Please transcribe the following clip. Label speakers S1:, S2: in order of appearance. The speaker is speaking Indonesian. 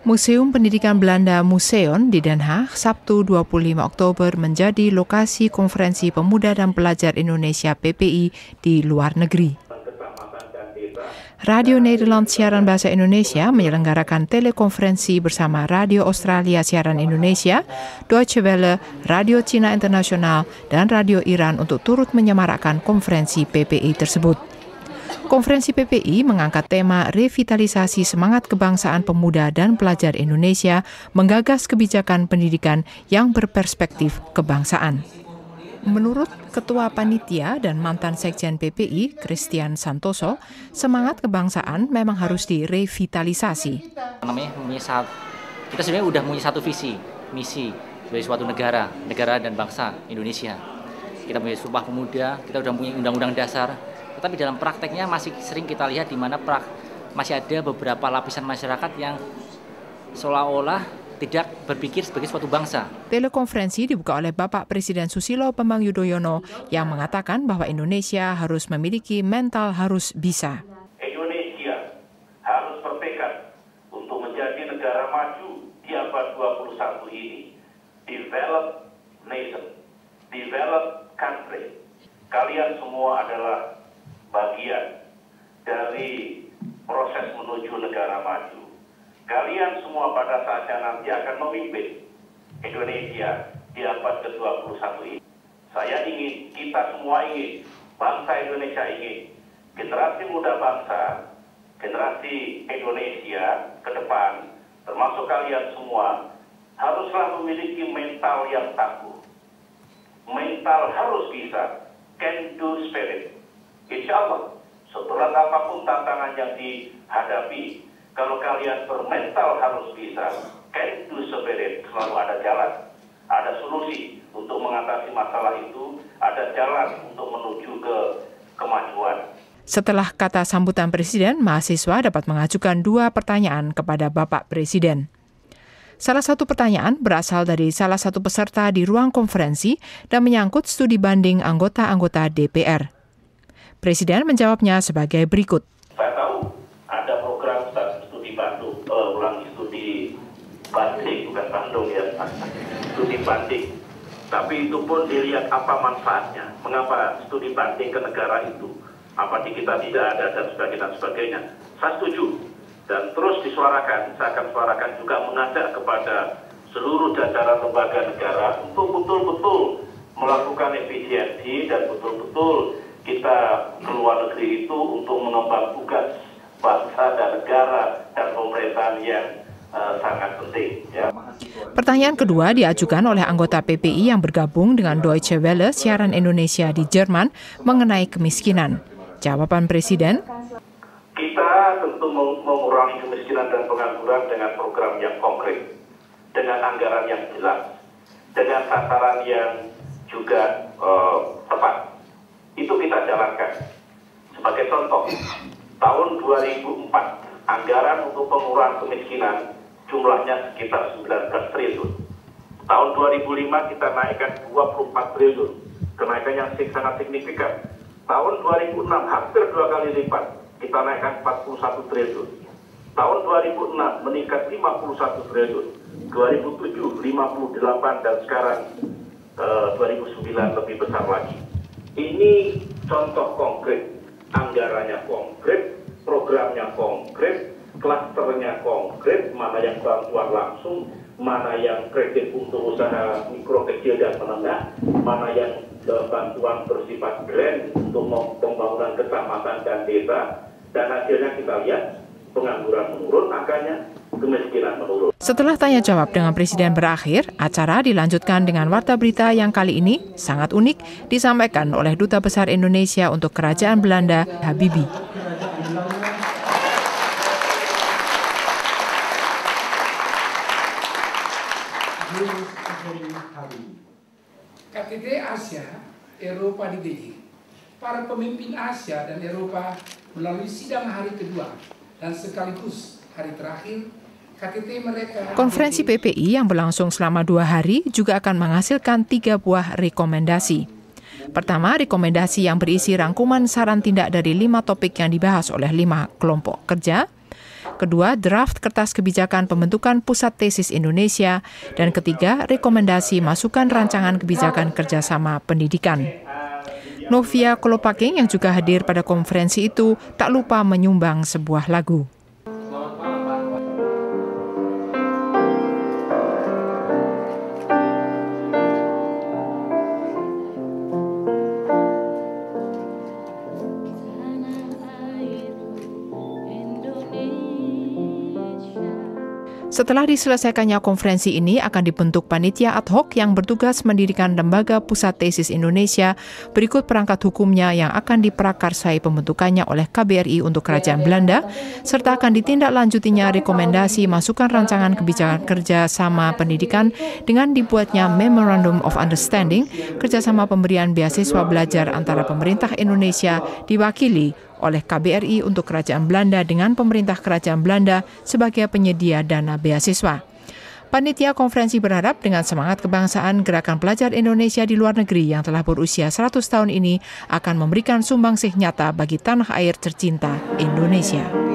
S1: Museum Pendidikan Belanda Museon di Den Haag, Sabtu 25 Oktober menjadi lokasi konferensi pemuda dan pelajar Indonesia PPI di luar negeri. Radio Nederland Siaran Bahasa Indonesia menyelenggarakan telekonferensi bersama Radio Australia Siaran Indonesia, Deutsche Welle, Radio Cina Internasional, dan Radio Iran untuk turut menyemarakkan konferensi PPI tersebut. Konferensi PPI mengangkat tema revitalisasi semangat kebangsaan pemuda dan pelajar Indonesia, menggagas kebijakan pendidikan yang berperspektif kebangsaan. Menurut Ketua Panitia dan mantan Sekjen PPI, Christian Santoso, semangat kebangsaan memang harus direvitalisasi.
S2: Kita sebenarnya sudah punya satu visi, misi sebagai suatu negara dan bangsa Indonesia. Kita punya Sumpah Pemuda, kita sudah punya Undang-Undang Dasar. Tetapi dalam prakteknya masih sering kita lihat di mana masih ada beberapa lapisan masyarakat yang seolah-olah tidak berpikir sebagai suatu bangsa.
S1: Telekonferensi dibuka oleh Bapak Presiden Susilo Bambang Yudhoyono yang mengatakan bahwa Indonesia harus memiliki mental harus bisa.
S3: Indonesia harus bertekad untuk menjadi negara maju di abad 21 ini. Develop nation, develop country. Kalian semua adalah bagian dari proses menuju negara maju. Kalian semua pada saatnya nanti akan memimpin Indonesia di abad ke-21 ini. Saya ingin, kita semua ingin, bangsa Indonesia ingin, generasi muda bangsa, generasi Indonesia ke depan, termasuk kalian semua, haruslah memiliki mental yang tangguh. Mental harus bisa, can do spirit. Insya Allah, seberat apapun tantangan yang dihadapi, kalau kalian bermental harus bisa, can do spirit, selalu ada jalan, ada solusi untuk mengatasi masalah itu, ada jalan untuk menuju ke kemajuan.
S1: Setelah kata sambutan Presiden, mahasiswa dapat mengajukan 2 pertanyaan kepada Bapak Presiden. Salah satu pertanyaan berasal dari salah satu peserta di ruang konferensi dan menyangkut studi banding anggota-anggota DPR. Presiden menjawabnya sebagai berikut.
S3: Saya tahu ada program studi Bandung, studi banding, bukan Bandung ya, studi banding. Tapi itu pun dilihat apa manfaatnya, mengapa studi banding ke negara itu, apa di kita tidak ada dan sebagainya. Saya setuju dan terus disuarakan, saya akan suarakan juga mengajak kepada seluruh jajaran lembaga negara untuk betul-betul melakukan efisiensi dan betul-betul kita keluar negeri itu untuk mengemban tugas bangsa dan negara dan pemerintahan yang sangat penting. Ya.
S1: Pertanyaan kedua diajukan oleh anggota PPI yang bergabung dengan Deutsche Welle Siaran Indonesia di Jerman mengenai kemiskinan. Jawaban Presiden,
S3: kita tentu mengurangi kemiskinan dan pengangguran dengan program yang konkret, dengan anggaran yang jelas, dengan sasaran yang juga tepat. Itu kita jalankan. Sebagai contoh, tahun 2004, anggaran untuk pengurangan kemiskinan jumlahnya sekitar 19 triliun. Tahun 2005 kita naikkan 24 triliun, kenaikan yang sangat signifikan. Tahun 2006 hampir 2 kali lipat, kita naikkan 41 triliun. Tahun 2006 meningkat 51 triliun, 2007 58 dan sekarang 2009 lebih besar lagi. Ini contoh konkret, anggarannya konkret, programnya konkret, klasternya konkret, mana yang bantuan langsung, mana yang kredit untuk usaha mikro kecil dan menengah, mana yang bantuan bersifat grant untuk pembangunan kecamatan dan desa, dan hasilnya kita lihat pengangguran menurun angkanya, kemiskinan menurun.
S1: Setelah tanya jawab dengan Presiden berakhir, acara dilanjutkan dengan warta berita yang kali ini sangat unik disampaikan oleh Duta Besar Indonesia untuk Kerajaan Belanda, Habibie.
S4: KTT Asia Eropa di Beijing. Para pemimpin Asia dan Eropa melalui sidang hari kedua dan sekaligus hari terakhir KTT mereka.
S1: Konferensi PPI yang berlangsung selama 2 hari juga akan menghasilkan 3 buah rekomendasi. Pertama, rekomendasi yang berisi rangkuman saran tindak dari 5 topik yang dibahas oleh 5 kelompok kerja. Kedua, draft kertas kebijakan pembentukan Pusat Tesis Indonesia. Dan ketiga, rekomendasi masukan rancangan kebijakan kerjasama pendidikan. Novia Kolopaking yang juga hadir pada konferensi itu tak lupa menyumbang sebuah lagu. Setelah diselesaikannya konferensi ini akan dibentuk panitia ad hoc yang bertugas mendirikan Lembaga Pusat Tesis Indonesia berikut perangkat hukumnya yang akan diprakarsai pembentukannya oleh KBRI untuk Kerajaan Belanda, serta akan ditindaklanjutinya rekomendasi masukan rancangan kebijakan kerjasama pendidikan dengan dibuatnya Memorandum of Understanding kerjasama pemberian beasiswa belajar antara pemerintah Indonesia diwakili oleh KBRI untuk Kerajaan Belanda dengan pemerintah Kerajaan Belanda sebagai penyedia dana beasiswa. Panitia konferensi berharap dengan semangat kebangsaan Gerakan Pelajar Indonesia di luar negeri yang telah berusia 100 tahun ini akan memberikan sumbangsih nyata bagi tanah air tercinta Indonesia.